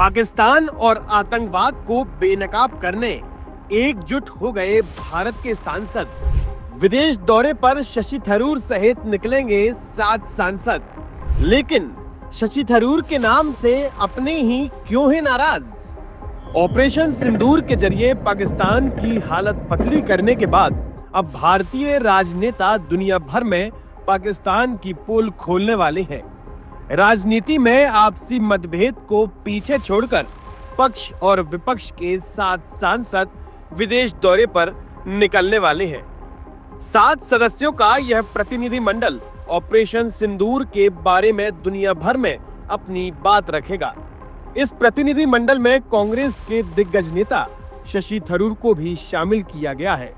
पाकिस्तान और आतंकवाद को बेनकाब करने एकजुट हो गए भारत के सांसद। विदेश दौरे पर शशि थरूर सहित निकलेंगे 7 सांसद। लेकिन शशि थरूर के नाम से अपने ही क्यों है नाराज? ऑपरेशन सिंदूर के जरिए पाकिस्तान की हालत पतली करने के बाद अब भारतीय राजनेता दुनिया भर में पाकिस्तान की पोल खोलने वाले हैं। राजनीति में आपसी मतभेद को पीछे छोड़कर पक्ष और विपक्ष के 7 सांसद विदेश दौरे पर निकलने वाले हैं। 7 सदस्यों का यह प्रतिनिधिमंडल ऑपरेशन सिंदूर के बारे में दुनिया भर में अपनी बात रखेगा। इस प्रतिनिधिमंडल में कांग्रेस के दिग्गज नेता शशि थरूर को भी शामिल किया गया है।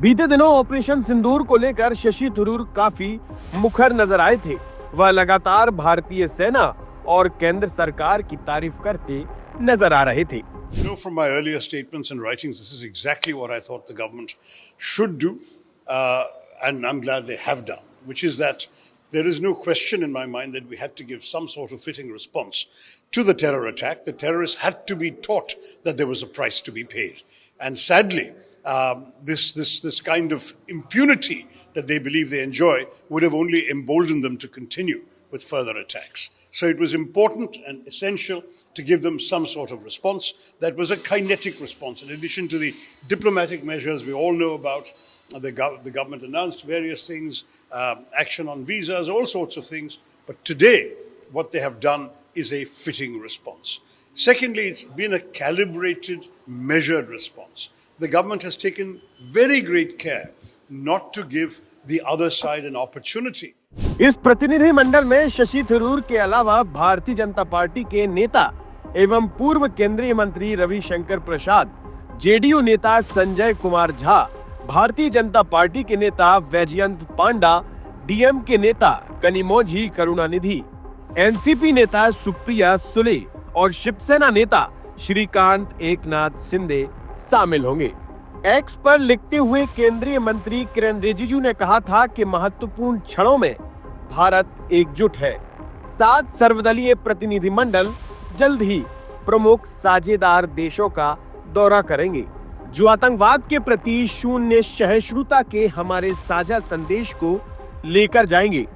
बीते दिनों ऑपरेशन सिंदूर को लेकर शशि थरूर काफी मुखर नजर आए थे। वह लगातार भारतीय सेना और केंद्र सरकार की तारीफ करते नजर आ रहे थे। You know, from my earlier statements and writings, this is exactly what I thought the government should do, and I'm glad they have done, which is that there is no question in my mind that we had to give some sort of fitting response to the terror attack. The terrorists had to be taught that there was a price to be paid. And sadly, this kind of impunity that they believe they enjoy would have only emboldened them to continue with further attacks. So it was important and essential to give them some sort of response that was a kinetic response. In addition to the diplomatic measures we all know about, the government announced various things, action on visas, all sorts of things. But today, what they have done is a fitting response. Secondly, it's been a calibrated, measured response. The government has taken very great care not to give the other side an opportunity. इस प्रतिनिधि मंडल में शशि थरूर के अलावा Bharatiya Janata party के नेता एवं पूर्व केंद्रीय मंत्री रविशंकर प्रसाद, जेडीयू नेता संजय कुमार झा, भारतीय जनता पार्टी के नेता वैजयंत पांडा, डीएम के नेता कनिमोझी करुणानिधि, एनसीपी नेता सुप्रिया सुले और शिवसेना नेता श्रीकांत एकनाथ शिंदे शामिल होंगे। एक्स पर लिखते हुए केंद्रीय मंत्री किरेन रिजिजू ने कहा था कि महत्वपूर्ण क्षणों में भारत एकजुट है। 7 सर्वदलीय प्रतिनिधिमंडल जल्द ही प्रमुख साझेदार देशों का दौरा करेंगे, जो आतंकवाद के प्रति शून्य सहिष्णुता के हमारे साझा संदेश को लेकर जाएंगे।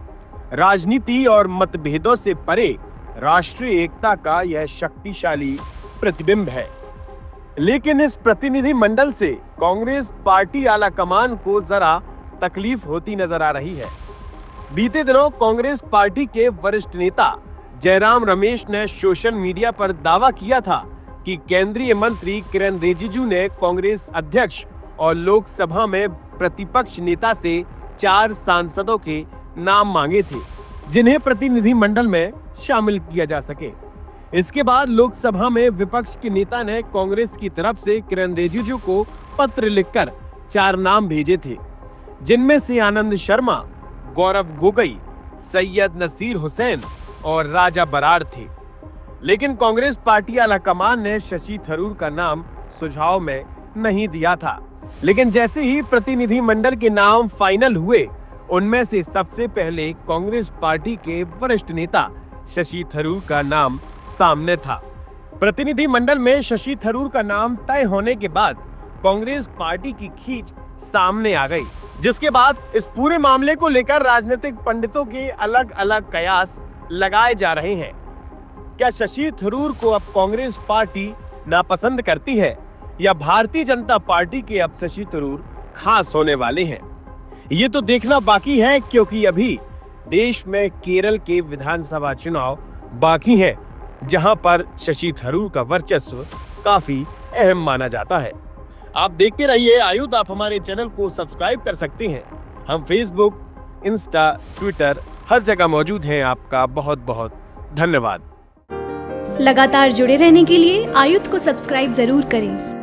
राजनीति और मतभेदों से परे राष्ट्रीय एकता का यह शक्तिशाली प्रतिबिंब है। लेकिन इस प्रतिनिधि मंडल से कांग्रेस पार्टी आला कमान को जरा तकलीफ होती नजर आ रही है। बीते दिनों कांग्रेस पार्टी के वरिष्ठ नेता जयराम रमेश ने सोशल मीडिया पर दावा किया था कि केंद्रीय मंत्री किरेन रिजिजू ने कांग्रेस अध्यक्ष और लोकसभा में प्रतिपक्ष नेता से 4 सांसदों के नाम मांगे थे, जिन्हें प्रतिनिधि मंडल में शामिल किया जा सके। इसके बाद लोकसभा में विपक्ष के नेता ने कांग्रेस की तरफ से किरेन रिजिजू को पत्र लिखकर 4 नाम भेजे थे, जिनमें से आनंद शर्मा, गौरव गोगोई, सैयद नसीर हुसैन और राजा बरार थे। लेकिन कांग्रेस पार्टी आला कमान ने शशि थरूर का नाम सुझाव में नहीं दिया था। लेकिन जैसे ही प्रतिनिधि मंडल के नाम फाइनल हुए, उनमें से सबसे पहले कांग्रेस पार्टी के वरिष्ठ नेता शशि थरूर का नाम सामने था। प्रतिनिधि मंडल में शशि थरूर का नाम तय होने के बाद कांग्रेस पार्टी की खींच सामने आ गई, जिसके बाद इस पूरे मामले को लेकर राजनीतिक पंडितों के अलग अलग कयास लगाए जा रहे हैं। क्या शशि थरूर को अब कांग्रेस पार्टी नापसंद करती है या भारतीय जनता पार्टी के अब शशि थरूर खास होने वाले हैं? ये तो देखना बाकी है, क्योंकि अभी देश में केरल के विधानसभा चुनाव बाकी हैं, जहां पर शशि थरूर का वर्चस्व काफी अहम माना जाता है। आप देखते रहिए आयुध। आप हमारे चैनल को सब्सक्राइब कर सकते हैं। हम फेसबुक, इंस्टा, ट्विटर हर जगह मौजूद हैं। आपका बहुत बहुत धन्यवाद। लगातार जुड़े रहने के लिए आयुध को सब्सक्राइब जरूर करें।